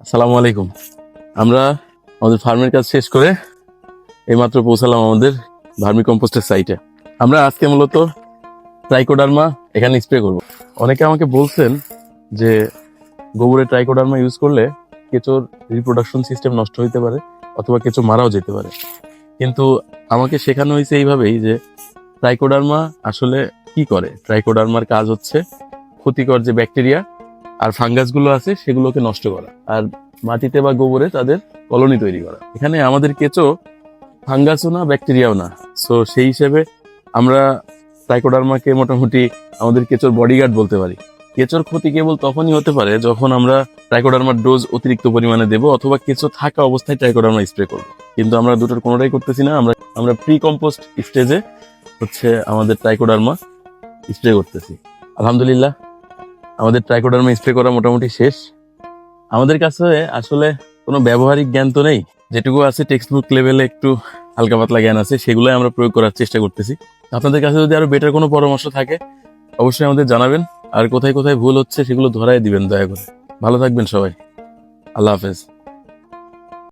আসসালামু আলাইকুম। আমরা আমাদের ফার্মের কাজ শেষ করে এইমাত্র পৌঁছালাম আমাদের ভার্মি কম্পোস্টের সাইটে। আমরা আজকে মূলত ট্রাইকোডার্মা এখানে স্প্রে করব। অনেকে আমাকে বলছেন যে গোবরে ট্রাইকোডার্মা ইউজ করলে কেঁচোর রিপ্রোডাকশন সিস্টেম নষ্ট হইতে পারে অথবা কেঁচো মারাও যেতে পারে, কিন্তু আমাকে শেখানো হয়েছে এইভাবেই যে ট্রাইকোডার্মা আসলে কি করে। ট্রাইকোডার্মার কাজ হচ্ছে ক্ষতিকর যে ব্যাকটেরিয়া আর ফাঙ্গাসগুলো আছে সেগুলোকে নষ্ট করা, আর মাটিতে বা গোবরে তাদের কলোনি তৈরি করা। এখানে আমাদের কেঁচো ফাঙ্গাসও না, ব্যাকটেরিয়াও না। সো সেই হিসেবে আমরা ট্রাইকোডার্মাকে মোটামুটি আমাদের কেঁচোর বডিগার্ড বলতে পারি। কেঁচোর ক্ষতি কেবল তখনই হতে পারে যখন আমরা ট্রাইকোডার্মার ডোজ অতিরিক্ত পরিমাণে দেবো অথবা কেঁচো থাকা অবস্থায় ট্রাইকোডার্মা স্প্রে করবো, কিন্তু আমরা দুটোর কোনোটাই করতেছি না। আমরা প্রি কম্পোস্ট স্টেজে হচ্ছে আমাদের ট্রাইকোডার্মা স্প্রে করতেছি। আলহামদুলিল্লাহ আমাদের ট্রাইকোডার্মা স্প্রে করা মোটামুটি শেষ। আমাদের কাছে আসলে কোনো ব্যবহারিক জ্ঞান তো নেই, যেটুকু আছে টেক্সট বুক লেভেলে একটু হালকা পাতলা জ্ঞান আছে, সেগুলোই আমরা প্রয়োগ করার চেষ্টা করতেছি। আপনাদের কাছে যদি আরো বেটার কোনো পরামর্শ থাকে অবশ্যই আমাদের জানাবেন, আর কোথায় কোথায় ভুল হচ্ছে সেগুলো ধরায় দিবেন দয়া করে। ভালো থাকবেন সবাই, আল্লাহ হাফেজ।